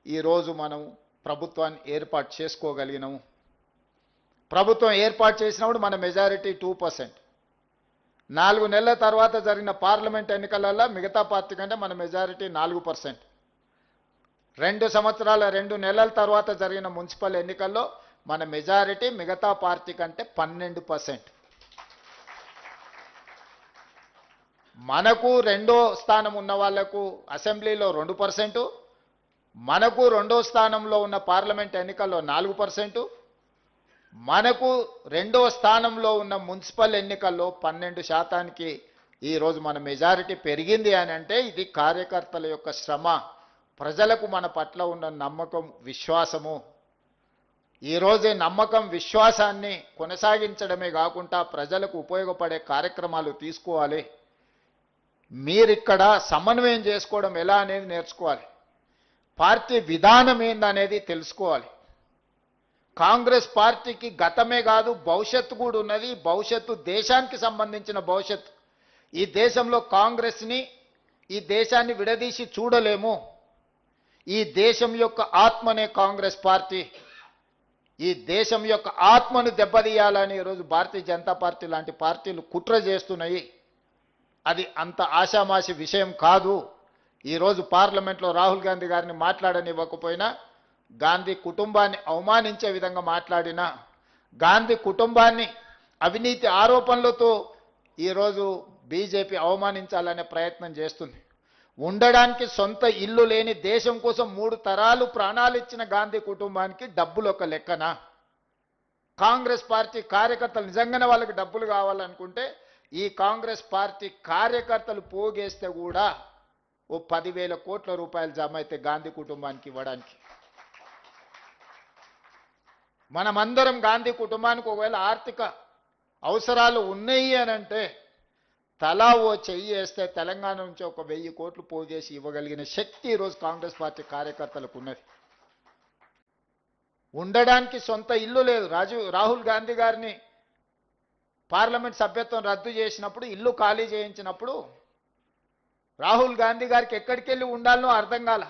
ఈరోజు మనం ప్రభుత్వాన్ని ఏర్పాటు చేసుకోగలిగినాము. ప్రభుత్వం ఏర్పాటు చేసినప్పుడు మన మెజారిటీ 2%. 4 నెలల తర్వాత జరిగిన పార్లమెంట్ ఎన్నికలలో మిగతా పార్టీ కంటే మన మెజారిటీ 4%. 2 సంవత్సరాల 2 నెలల తర్వాత జరిగిన మున్సిపల్ ఎన్నికల్లో మన మెజారిటీ మిగతా పార్టీ కంటే 12%. మనకు రెండో స్థానం ఉన్న వాళ్లకు అసెంబ్లీలో 2%, మనకు రెండో స్థానంలో ఉన్న పార్లమెంట్ ఎన్నికల్లో 4%, మనకు రెండో స్థానంలో ఉన్న మున్సిపల్ ఎన్నికల్లో 12%కి ఈరోజు మన మెజారిటీ పెరిగింది అని అంటే ఇది కార్యకర్తల యొక్క శ్రమ, ప్రజలకు మన పట్ల ఉన్న నమ్మకం, విశ్వాసము. ఈరోజు నమ్మకం, విశ్వాసాన్ని కొనసాగించడమే కాకుండా ప్రజలకు ఉపయోగపడే కార్యక్రమాలు తీసుకోవాలి. మీరిక్కడ సమన్వయం చేసుకోవడం ఎలా అనేది నేర్చుకోవాలి. పార్టీ విధానం ఏందనేది తెలుసుకోవాలి. కాంగ్రెస్ పార్టీకి గతమే కాదు భవిష్యత్తు కూడా ఉన్నది. భవిష్యత్తు దేశానికి సంబంధించిన భవిష్యత్తు. ఈ దేశంలో కాంగ్రెస్ని, ఈ దేశాన్ని విడదీసి చూడలేము. ఈ దేశం యొక్క ఆత్మనే కాంగ్రెస్ పార్టీ. ఈ దేశం యొక్క ఆత్మను దెబ్బతీయాలని ఈరోజు భారతీయ జనతా పార్టీ లాంటి పార్టీలు కుట్ర చేస్తున్నాయి. అది అంత ఆషామాషి విషయం కాదు. ఈరోజు పార్లమెంట్లో రాహుల్ గాంధీ గారిని మాట్లాడనివ్వకపోయినా, గాంధీ కుటుంబాన్ని అవమానించే విధంగా మాట్లాడిన, గాంధీ కుటుంబాన్ని అవినీతి ఆరోపణలతో ఈరోజు బీజేపీ అవమానించాలనే ప్రయత్నం చేస్తుంది. ఉండడానికి సొంత ఇల్లు లేని, దేశం కోసం 3 తరాలు ప్రాణాలు ఇచ్చిన గాంధీ కుటుంబానికి డబ్బులు ఒక లెక్కన? కాంగ్రెస్ పార్టీ కార్యకర్తలు నిజంగానే వాళ్ళకి డబ్బులు కావాలనుకుంటే ఈ కాంగ్రెస్ పార్టీ కార్యకర్తలు పోగేస్తే కూడా ఓ 10,000 కోట్ల రూపాయలు జమ అయితే గాంధీ కుటుంబానికి ఇవ్వడానికి. మనమందరం గాంధీ కుటుంబానికి ఒకవేళ ఆర్థిక అవసరాలు ఉన్నాయి అని అంటే తలా ఓ చెయ్యి వేస్తే తెలంగాణ నుంచి ఒక 1000 కోట్లు పోగేసి ఇవ్వగలిగిన శక్తి ఈరోజు కాంగ్రెస్ పార్టీ కార్యకర్తలకు ఉన్నది. ఉండడానికి సొంత ఇల్లు లేదు. రాహుల్ గాంధీ గారిని పార్లమెంట్ సభ్యత్వం రద్దు చేసినప్పుడు, ఇల్లు ఖాళీ చేయించినప్పుడు రాహుల్ గాంధీ గారికి ఎక్కడికి వెళ్ళి ఉండాలనో అర్థం కాల.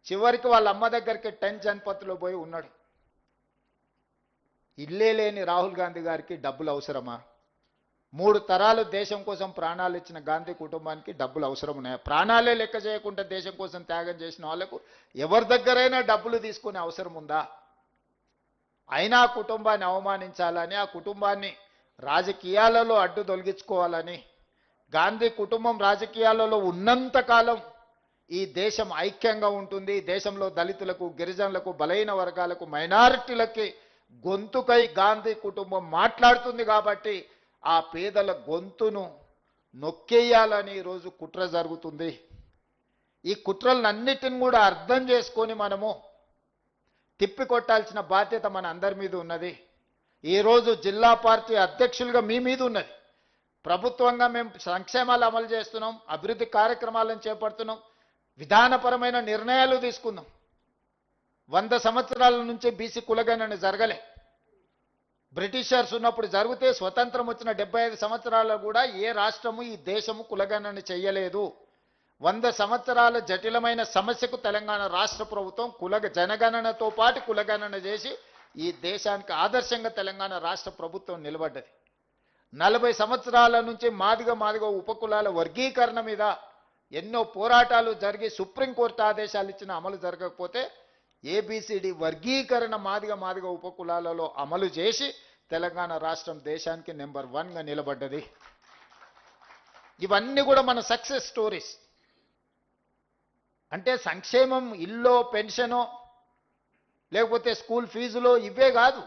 చివరికి వాళ్ళ అమ్మ దగ్గరికి 10 జన్పత్లో పోయి ఉన్నాడు. ఇల్లే లేని రాహుల్ గాంధీ గారికి డబ్బులు అవసరమా? 3 తరాలు దేశం కోసం ప్రాణాలు ఇచ్చిన గాంధీ కుటుంబానికి డబ్బులు అవసరం ఉన్నాయా? ప్రాణాలే లెక్క చేయకుండా దేశం కోసం త్యాగం చేసిన వాళ్లకు ఎవరి దగ్గరైనా డబ్బులు తీసుకునే అవసరం ఉందా? అయినా ఆ కుటుంబాన్ని అవమానించాలని, ఆ కుటుంబాన్ని రాజకీయాలలో అడ్డు తొలగించుకోవాలని, గాంధీ కుటుంబం రాజకీయాలలో ఉన్నంతకాలం ఈ దేశం ఐక్యంగా ఉంటుంది. దేశంలో దళితులకు, గిరిజనులకు, బలహీన వర్గాలకు, మైనారిటీలకి గొంతుకై గాంధీ కుటుంబం మాట్లాడుతుంది. కాబట్టి ఆ పేదల గొంతును నొక్కేయాలని ఈరోజు కుట్ర జరుగుతుంది. ఈ కుట్రలన్నిటిని కూడా అర్థం చేసుకొని మనము తిప్పికొట్టాల్సిన బాధ్యత మన అందరి మీద ఉన్నది. ఈరోజు జిల్లా పార్టీ అధ్యక్షులుగా మీ మీద ఉన్నది. ప్రభుత్వంగా మేము సంక్షేమాలు అమలు చేస్తున్నాం, అభివృద్ధి కార్యక్రమాలను చేపడుతున్నాం, విధానపరమైన నిర్ణయాలు తీసుకుందాం. 100 సంవత్సరాల నుంచి బీసీ కులగణన జరగలే. బ్రిటిషర్స్ ఉన్నప్పుడు జరిగితే స్వతంత్రం వచ్చిన 75 సంవత్సరాలు కూడా ఏ రాష్ట్రము ఈ దేశము కులగణన చెయ్యలేదు. 100 సంవత్సరాల జటిలమైన సమస్యకు తెలంగాణ రాష్ట్ర ప్రభుత్వం జనగణనతో పాటు కులగణన చేసి ఈ దేశానికి ఆదర్శంగా తెలంగాణ రాష్ట్ర ప్రభుత్వం నిలబడ్డది. 40 సంవత్సరాల నుంచి మాదిగ ఉపకులాల వర్గీకరణ మీద ఎన్నో పోరాటాలు జరిగి సుప్రీంకోర్టు ఆదేశాలు ఇచ్చిన అమలు జరగకపోతే ఏబిసిడి వర్గీకరణ మాదిగ ఉపకులాలలో అమలు చేసి తెలంగాణ రాష్ట్రం దేశానికి నెంబర్ 1గా నిలబడ్డది. ఇవన్నీ కూడా మన సక్సెస్ స్టోరీస్. అంటే సంక్షేమం ఇల్లో, పెన్షనో, లేకపోతే స్కూల్ ఫీజులో ఇవే కాదు.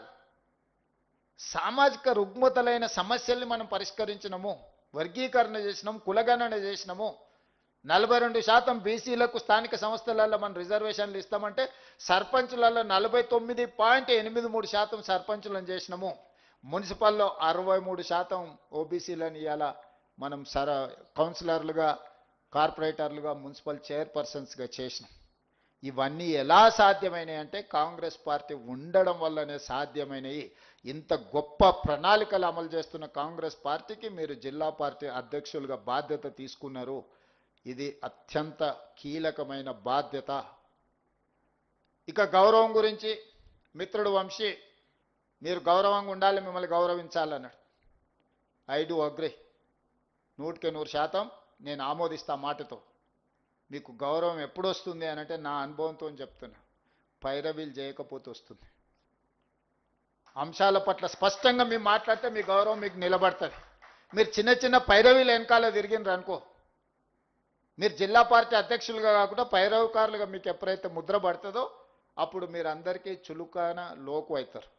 సామాజిక రుగ్మతలైన సమస్యల్ని మనం పరిష్కరించినము, వర్గీకరణ చేసినాము, కులగణన చేసినాము. 42% బీసీలకు స్థానిక సంస్థలలో మనం రిజర్వేషన్లు ఇస్తామంటే సర్పంచులలో 49.83% సర్పంచులను చేసినాము. మున్సిపల్లో 63% ఓబీసీలను ఇవాళ మనం కౌన్సిలర్లుగా, కార్పొరేటర్లుగా, మున్సిపల్ చైర్పర్సన్స్గా చేసినాం. ఇవన్నీ ఎలా సాధ్యమైనాయి అంటే కాంగ్రెస్ పార్టీ ఉండడం వల్లనే సాధ్యమైనవి. ఇంత గొప్ప ప్రణాళికలు అమలు చేస్తున్న కాంగ్రెస్ పార్టీకి మీరు జిల్లా పార్టీ అధ్యక్షులుగా బాధ్యత తీసుకున్నారు. ఇది అత్యంత కీలకమైన బాధ్యత. ఇక గౌరవం గురించి మిత్రుడు వంశీ మీరు గౌరవంగా ఉండాలి, మిమ్మల్ని గౌరవించాలన్నాడు. ఐ డు అగ్రి, 100% నేను ఆమోదిస్తా మాటతో. మీకు గౌరవం ఎప్పుడు వస్తుంది అని అంటే నా అనుభవంతో చెప్తున్నా, పైరవీలు చేయకపోతే వస్తుంది. అంశాల పట్ల స్పష్టంగా మీరు మాట్లాడితే మీ గౌరవం మీకు నిలబడుతుంది. మీరు చిన్న చిన్న పైరవీలు వెనకాల తిరిగినరు అనుకో, మీరు జిల్లా పార్టీ అధ్యక్షులుగా కాకుండా పైరవకారులుగా మీకు ఎప్పుడైతే ముద్ర పడుతుందో అప్పుడు మీరు అందరికీ చులుకాన లోకు అవుతారు.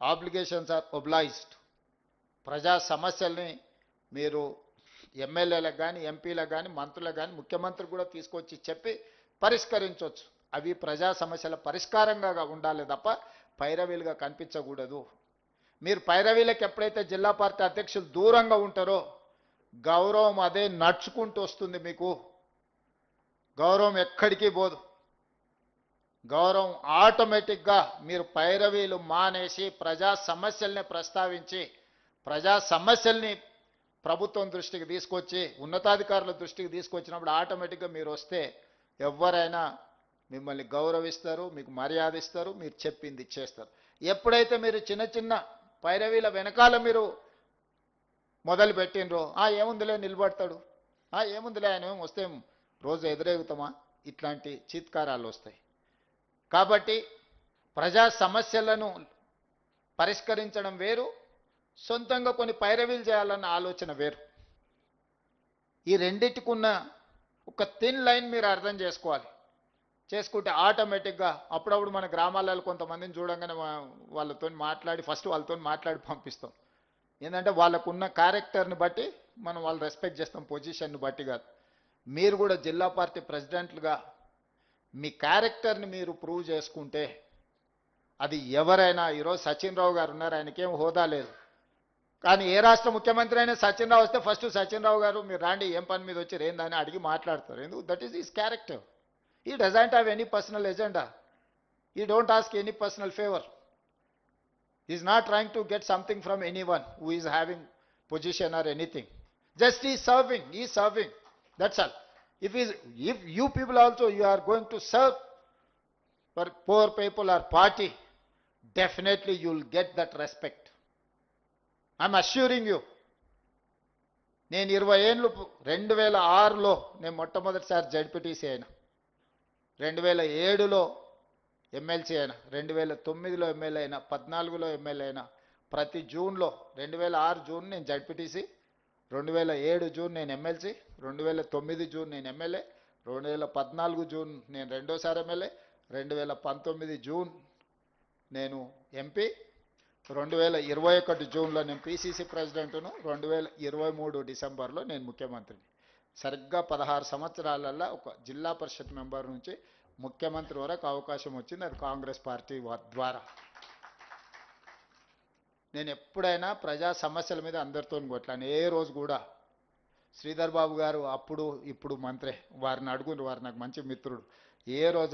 Obligations are obliged. ప్రజా సమస్యల్ని మీరు ఎమ్మెల్యేలకు కానీ, ఎంపీలకు కానీ, మంత్రులకు కానీ, ముఖ్యమంత్రి కూడా తీసుకొచ్చి చెప్పి పరిష్కరించవచ్చు. అవి ప్రజా సమస్యల పరిష్కారంగా ఉండాలి తప్ప పైరవీలుగా కనిపించకూడదు. మీరు పైరవీలకు ఎప్పుడైతే జిల్లా పార్టీ అధ్యక్షులు దూరంగా ఉంటారో గౌరవం అదే నడుచుకుంటూ వస్తుంది. మీకు గౌరవం ఎక్కడికి పోదు. గౌరవం ఆటోమేటిక్గా మీరు పైరవీలు మానేసి ప్రజా సమస్యల్ని ప్రస్తావించి ప్రజా సమస్యల్ని ప్రభుత్వం దృష్టికి తీసుకొచ్చి ఉన్నతాధికారుల దృష్టికి తీసుకొచ్చినప్పుడు ఆటోమేటిక్గా మీరు వస్తే ఎవరైనా మిమ్మల్ని గౌరవిస్తారు, మీకు మర్యాద ఇస్తారు, మీరు చెప్పింది చేస్తారు. ఎప్పుడైతే మీరు చిన్న చిన్న పైరవీల వెనకాల మీరు మొదలు పెట్టినరో ఏముందిలే నిలబడతాడు, ఏముందిలే ఆయన వస్తే రోజు ఎదురెగుతామా, ఇట్లాంటి చీత్కారాలు వస్తాయి. కాబట్టి ప్రజా సమస్యలను పరిష్కరించడం వేరు, సొంతంగా కొన్ని పైరవీలు చేయాలన్న ఆలోచన వేరు. ఈ రెండింటికున్న ఒక థిన్ లైన్ మీరు అర్థం చేసుకోవాలి. చేసుకుంటే ఆటోమేటిక్గా అప్పుడప్పుడు మన గ్రామాలలో కొంతమందిని చూడంగానే వాళ్ళతో మాట్లాడి ఫస్ట్ వాళ్ళతో మాట్లాడి పంపిస్తాం. ఏంటంటే వాళ్ళకున్న క్యారెక్టర్ని బట్టి మనం వాళ్ళు రెస్పెక్ట్ చేస్తాం, పొజిషన్ని బట్టి కాదు. మీరు కూడా జిల్లా పార్టీ ప్రెసిడెంట్లుగా మీ క్యారెక్టర్ని మీరు ప్రూవ్ చేసుకుంటే అది ఎవరైనా, ఈరోజు సచిన్ రావు గారు ఉన్నారు, ఆయనకేం హోదా లేదు, కానీ ఏ రాష్ట్ర ముఖ్యమంత్రి అయినా సచిన్ రావు వస్తే ఫస్ట్ సచిన్ రావు గారు మీరు రాండి, ఏం పని మీద వచ్చి రేందని అడిగి మాట్లాడతారు. ఎందుకు? That is his character. He doesn't have any personal agenda. He don't ask any personal favor. He is not trying to get something from anyone who is having position or anything. Just he is serving. He is serving. That's all. If you people also you are going to serve for poor people or party, definitely you will get that respect. I'm assuring you. నేను 20 ఏళ్ళు 2006లో నేను మొట్టమొదటిసారి ZPTC అయినా, 2007లో MLC అయినా, 2009లో MLA అయినా, 14లో MLA అయినా. ప్రతి జూన్లో 2006 జూన్ నేను జడ్పీటీసీ, 2007 జూన్ నేను ఎమ్మెల్సీ, 2009 జూన్ నేను ఎమ్మెల్యే, 2014 జూన్ నేను రెండోసారి ఎమ్మెల్యే, 2019 జూన్ నేను ఎంపీ, 2021 జూన్లో నేను పీసీసీ ప్రెసిడెంట్ను, 2023 డిసెంబర్లో నేను ముఖ్యమంత్రిని. సరిగ్గా 16 సంవత్సరాలలో ఒక జిల్లా పరిషత్ మెంబర్ నుంచి ముఖ్యమంత్రి వరకు అవకాశం వచ్చింది. అది కాంగ్రెస్ పార్టీ ద్వారా. నేను ఎప్పుడైనా ప్రజా సమస్యల మీద అందరితో కొట్లాను. ఏ రోజు కూడా శ్రీధర్ బాబు గారు అప్పుడు ఇప్పుడు మంత్రే, వారిని అడుగుని, వారు నాకు మంచి మిత్రుడు, ఏ రోజు